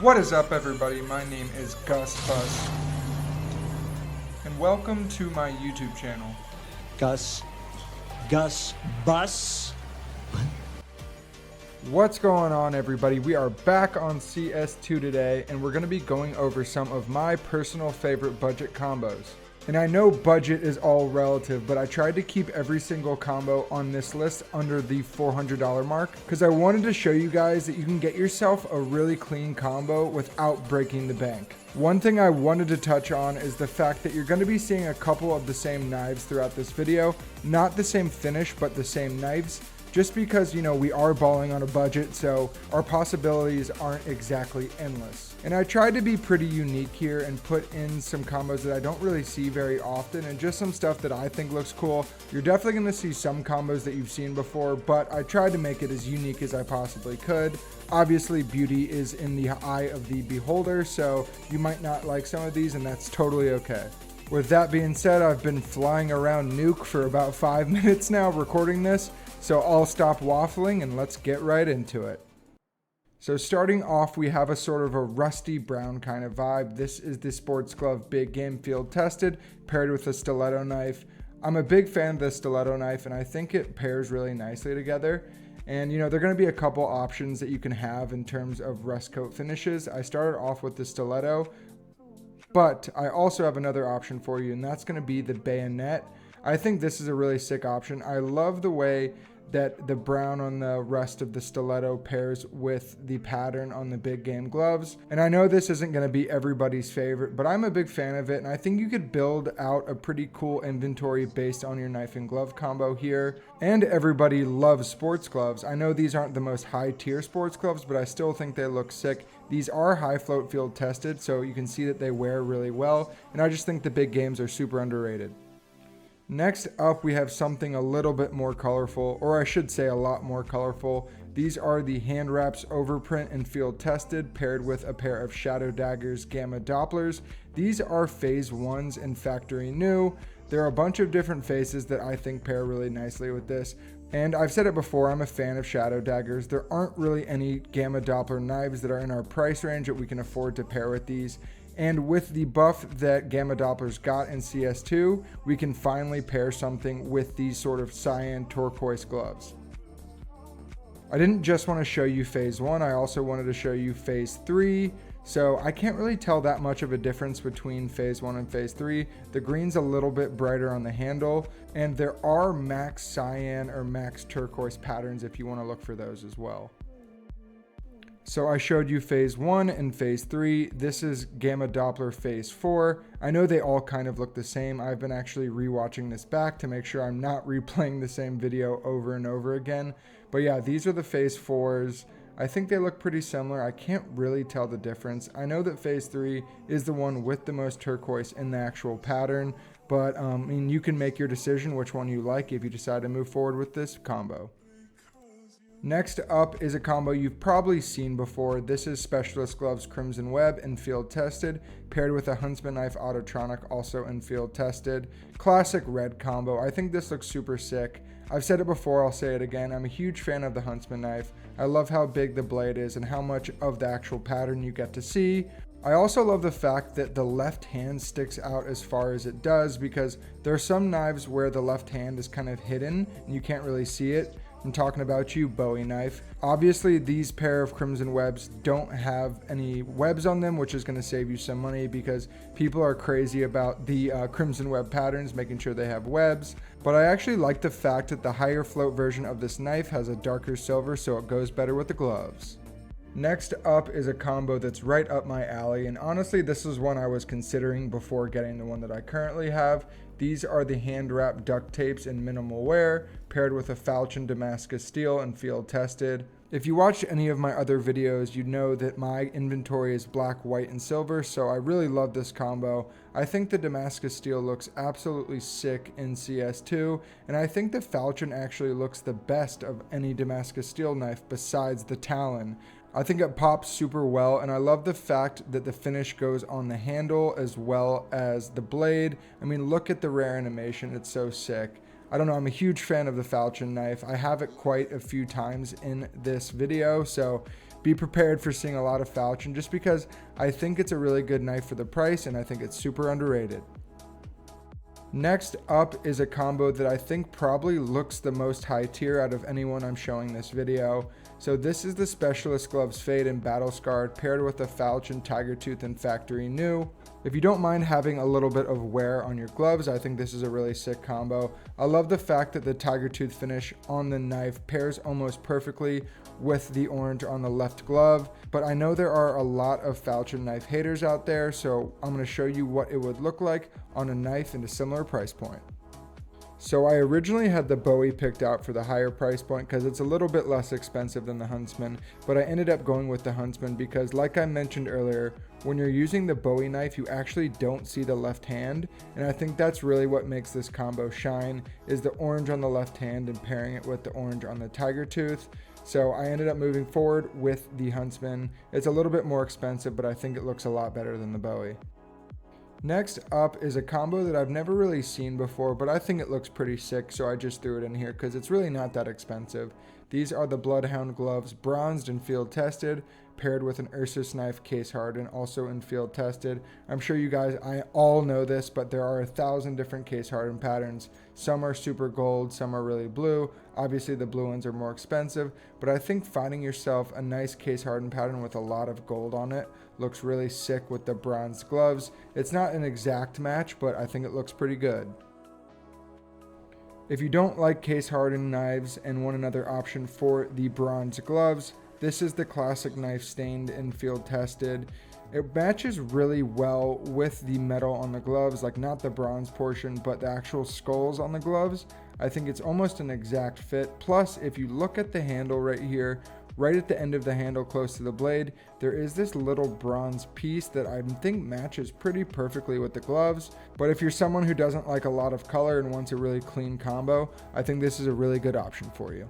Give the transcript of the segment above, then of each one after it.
What is up, everybody? My name is Gus Bus, and welcome to my YouTube channel. Gus Bus. What's going on, everybody? We are back on CS2 today, and we're going to be going over some of my personal favorite budget combos. And I know budget is all relative, but I tried to keep every single combo on this list under the $400 mark because I wanted to show you guys that you can get yourself a really clean combo without breaking the bank. One thing I wanted to touch on is the fact that you're going to be seeing a couple of the same knives throughout this video. Not the same finish, but the same knives. Just because, you know, we are balling on a budget, so our possibilities aren't exactly endless. And I tried to be pretty unique here and put in some combos that I don't really see very often and just some stuff that I think looks cool. You're definitely going to see some combos that you've seen before, but I tried to make it as unique as I possibly could. Obviously, beauty is in the eye of the beholder, so you might not like some of these, and that's totally okay. With that being said, I've been flying around Nuke for about 5 minutes now recording this, so I'll stop waffling and let's get right into it. So starting off, we have a sort of a rusty brown kind of vibe. This is the Sports Glove Big Game Field Tested paired with a stiletto knife. I'm a big fan of the stiletto knife, and I think it pairs really nicely together. And you know, there are going to be a couple options that you can have in terms of rust coat finishes. I started off with the stiletto, but I also have another option for you, and that's going to be the bayonet. I think this is a really sick option. I love the way that the brown on the rest of the stiletto pairs with the pattern on the big game gloves. And I know this isn't going to be everybody's favorite, but I'm a big fan of it, and I think you could build out a pretty cool inventory based on your knife and glove combo here. And everybody loves sports gloves. I know these aren't the most high tier sports gloves, but I still think they look sick. These are high float field tested, so you can see that they wear really well, and I just think the big games are super underrated. Next up, we have something a little bit more colorful, or I should say a lot more colorful. These are the hand wraps overprint and field tested paired with a pair of Shadow Daggers Gamma Dopplers. These are phase 1s and factory new. There are a bunch of different faces that I think pair really nicely with this. And I've said it before, I'm a fan of Shadow Daggers. There aren't really any Gamma Doppler knives that are in our price range that we can afford to pair with these. And with the buff that Gamma Dopplers got in CS2, we can finally pair something with these sort of cyan turquoise gloves. I didn't just want to show you phase 1, I also wanted to show you phase 3. So I can't really tell that much of a difference between phase 1 and phase 3. The green's a little bit brighter on the handle, and there are max cyan or max turquoise patterns if you want to look for those as well. So I showed you phase 1 and phase 3. This is Gamma Doppler phase 4. I know they all kind of look the same. I've been actually rewatching this back to make sure I'm not replaying the same video over and over again. But yeah, these are the phase 4s. I think they look pretty similar. I can't really tell the difference. I know that phase 3 is the one with the most turquoise in the actual pattern, but I mean, you can make your decision which one you like if you decide to move forward with this combo. Next up is a combo you've probably seen before. This is Specialist Gloves Crimson Web and Field Tested, paired with a Huntsman Knife Autotronic, also in Field Tested. Classic red combo. I think this looks super sick. I've said it before, I'll say it again. I'm a huge fan of the Huntsman Knife. I love how big the blade is and how much of the actual pattern you get to see. I also love the fact that the left hand sticks out as far as it does, because there are some knives where the left hand is kind of hidden and you can't really see it. I'm talking about you, Bowie knife. Obviously, these pair of Crimson Webs don't have any webs on them, which is going to save you some money because people are crazy about the Crimson Web patterns, making sure they have webs. But I actually like the fact that the higher float version of this knife has a darker silver, so it goes better with the gloves. Next up is a combo that's right up my alley, and honestly this is one I was considering before getting the one that I currently have. These are the hand wrap duct tapes in minimal wear, paired with a Falcon Damascus steel and field tested. If you watched any of my other videos, you know that my inventory is black, white, and silver, so I really love this combo. I think the Damascus steel looks absolutely sick in CS2, and I think the Falcon actually looks the best of any Damascus steel knife besides the Talon. I think it pops super well, and I love the fact that the finish goes on the handle as well as the blade. I mean, look at the rare animation, it's so sick. I don't know, I'm a huge fan of the Falcon knife. I have it quite a few times in this video, so be prepared for seeing a lot of falchion just because I think it's a really good knife for the price and I think it's super underrated. Next up is a combo that I think probably looks the most high tier out of anyone I'm showing this video. So this is the Specialist Gloves Fade and Battle Scarred paired with a Falchion Tiger Tooth and Factory New. If you don't mind having a little bit of wear on your gloves, I think this is a really sick combo. I love the fact that the Tiger Tooth finish on the knife pairs almost perfectly with the orange on the left glove, but I know there are a lot of falchion knife haters out there, so I'm going to show you what it would look like on a knife in a similar price point. So I originally had the Bowie picked out for the higher price point because it's a little bit less expensive than the Huntsman, but I ended up going with the Huntsman because, like I mentioned earlier, when you're using the Bowie knife, you actually don't see the left hand, and I think that's really what makes this combo shine, is the orange on the left hand and pairing it with the orange on the Tiger Tooth. So I ended up moving forward with the Huntsman. It's a little bit more expensive, but I think it looks a lot better than the Bowie. Next up is a combo that I've never really seen before, but I think it looks pretty sick, so I just threw it in here because it's really not that expensive. These are the Bloodhound gloves, bronzed and field tested, paired with an Ursus knife, case hardened, also in field tested. I'm sure you guys all know this, but there are 1,000 different case hardened patterns. Some are super gold, some are really blue. Obviously the blue ones are more expensive, but I think finding yourself a nice case hardened pattern with a lot of gold on it looks really sick with the bronzed gloves. It's not an exact match, but I think it looks pretty good. If you don't like case hardened knives and want another option for the bronze gloves, this is the classic knife stained and field tested. It matches really well with the metal on the gloves, like not the bronze portion, but the actual skulls on the gloves. I think it's almost an exact fit. Plus, if you look at the handle right here, right at the end of the handle close to the blade, there is this little bronze piece that I think matches pretty perfectly with the gloves. But if you're someone who doesn't like a lot of color and wants a really clean combo, I think this is a really good option for you.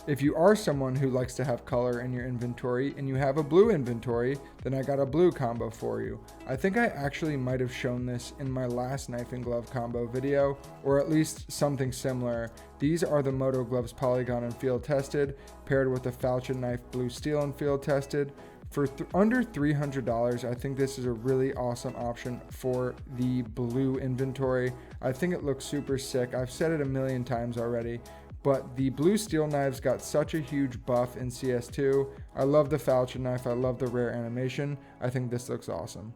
If you are someone who likes to have color in your inventory and you have a blue inventory, then I got a blue combo for you. I think I actually might have shown this in my last knife and glove combo video, or at least something similar. These are the Moto gloves polygon and field tested, paired with a falchion knife blue steel and field tested. For under $300, I think this is a really awesome option for the blue inventory. I think it looks super sick. I've said it a million times already, but the blue steel knives got such a huge buff in CS2. I love the falchion knife. I love the rare animation. I think this looks awesome.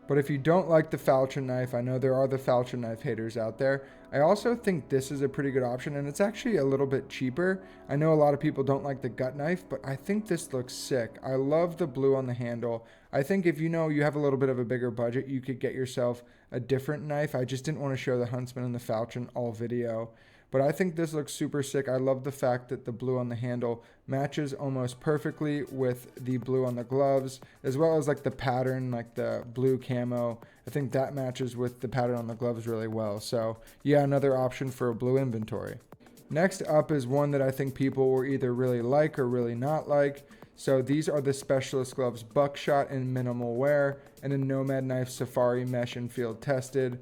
But if you don't like the falchion knife, I know there are the falchion knife haters out there. I also think this is a pretty good option, and it's actually a little bit cheaper. I know a lot of people don't like the gut knife, but I think this looks sick. I love the blue on the handle. I think if you have a little bit of a bigger budget, you could get yourself a different knife. I just didn't want to show the Huntsman and the falchion all video. But I think this looks super sick. I love the fact that the blue on the handle matches almost perfectly with the blue on the gloves, as well as like the pattern, like the blue camo. I think that matches with the pattern on the gloves really well. So yeah, another option for a blue inventory. Next up is one that I think people will either really like or really not like. So these are the Specialist Gloves Buckshot in minimal wear and a Nomad Knife Safari Mesh and field tested.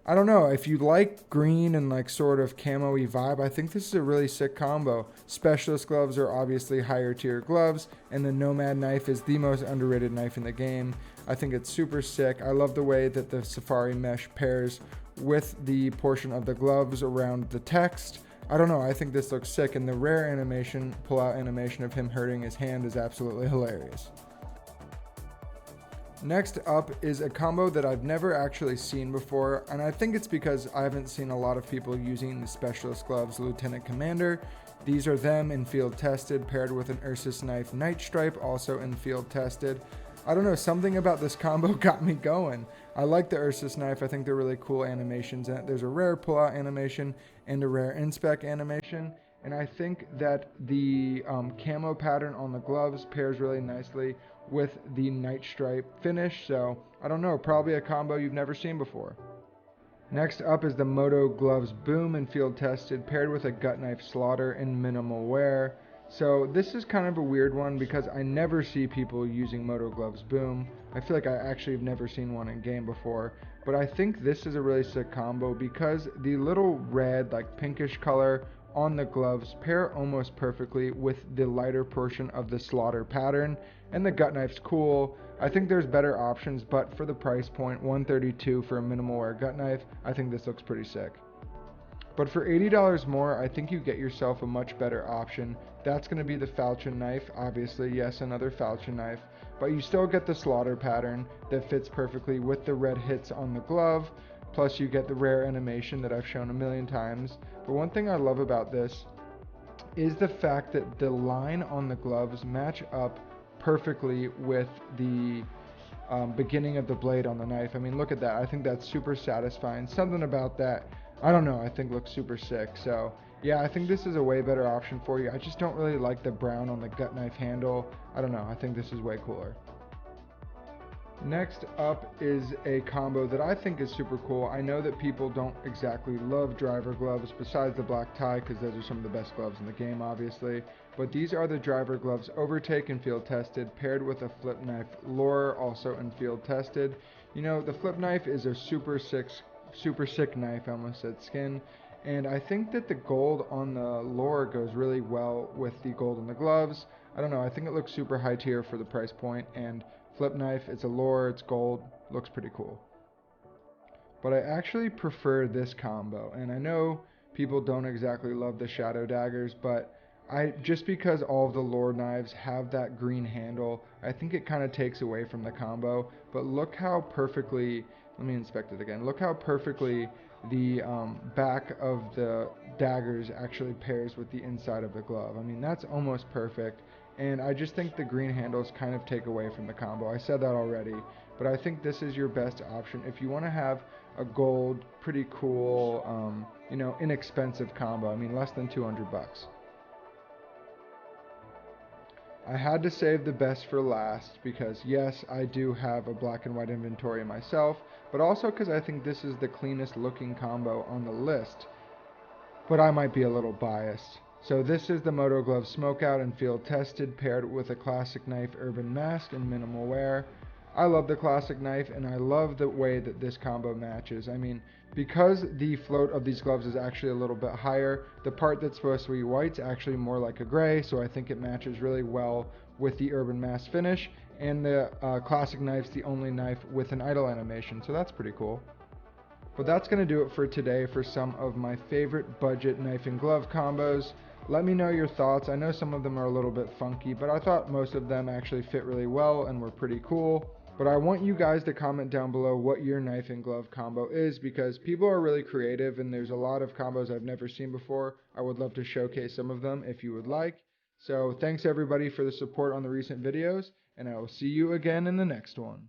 I don't know, if you like green and like sort of camo-y vibe, I think this is a really sick combo. Specialist gloves are obviously higher tier gloves, and the Nomad knife is the most underrated knife in the game. I think it's super sick. I love the way that the Safari Mesh pairs with the portion of the gloves around the text. I don't know, I think this looks sick, and the rare animation, pull-out animation of him hurting his hand is absolutely hilarious. Next up is a combo that I've never actually seen before, and I think it's because I haven't seen a lot of people using the Specialist Gloves Lieutenant Commander. These are them in field tested, paired with an Ursus knife Night Stripe, also in field tested. I don't know, something about this combo got me going. I like the Ursus knife. I think they're really cool animations. There's a rare pull-out animation and a rare inspec animation. And I think that the camo pattern on the gloves pairs really nicely with the Night Stripe finish. So I don't know, probably a combo you've never seen before. Next up is the Moto Gloves Boom and field tested, paired with a gut knife Slaughter in minimal wear. So this is kind of a weird one because I never see people using Moto Gloves Boom. I feel like I actually have never seen one in game before. But I think this is a really sick combo because the little red, like pinkish color on the gloves pair almost perfectly with the lighter portion of the slaughter pattern, and the gut knife's cool. I think there's better options, but for the price point, $132 for a minimal wear gut knife, I think this looks pretty sick. But for $80 more, I think you get yourself a much better option. That's going to be the falchion knife, obviously, yes, another falchion knife, but you still get the slaughter pattern that fits perfectly with the red hits on the glove, plus you get the rare animation that I've shown a million times. But one thing I love about this is the fact that the line on the gloves match up perfectly with the beginning of the blade on the knife. I mean, look at that. I think that's super satisfying. Something about that, I don't know, I think looks super sick. So yeah, I think this is a way better option for you. I just don't really like the brown on the gut knife handle. I don't know, I think this is way cooler. Next up is a combo that I think is super cool. I know that people don't exactly love driver gloves besides the black tie, because those are some of the best gloves in the game, obviously. But these are the driver gloves overtake and field tested, paired with a flip knife lure, also in field tested. You know, the flip knife is a super sick knife. I almost said skin. And I think that the gold on the lure goes really well with the gold on the gloves. I don't know, I think it looks super high tier for the price point, and flip knife, it's a lure, it's gold, looks pretty cool. But I actually prefer this combo, and I know people don't exactly love the shadow daggers, but just because all of the lure knives have that green handle, I think it kind of takes away from the combo. But look how perfectly, let me inspect it again, look how perfectly the back of the daggers actually pairs with the inside of the glove. I mean, that's almost perfect, and I just think the green handles kind of take away from the combo. I said that already, but I think this is your best option if you want to have a gold, pretty cool, you know, inexpensive combo. I mean, less than 200 bucks. I had to save the best for last because yes, I do have a black and white inventory myself, but also because I think this is the cleanest looking combo on the list, but I might be a little biased. So this is the Moto Glove Smokeout and Field Tested, paired with a classic knife urban mask and minimal wear. I love the classic knife, and I love the way that this combo matches. I mean, because the float of these gloves is actually a little bit higher, the part that's supposed to be white's actually more like a gray, so I think it matches really well with the urban mask finish, and the classic knife's the only knife with an idle animation, so that's pretty cool. But that's going to do it for today for some of my favorite budget knife and glove combos. Let me know your thoughts. I know some of them are a little bit funky, but I thought most of them actually fit really well and were pretty cool. But I want you guys to comment down below what your knife and glove combo is, because people are really creative and there's a lot of combos I've never seen before. I would love to showcase some of them if you would like. So thanks everybody for the support on the recent videos, and I will see you again in the next one.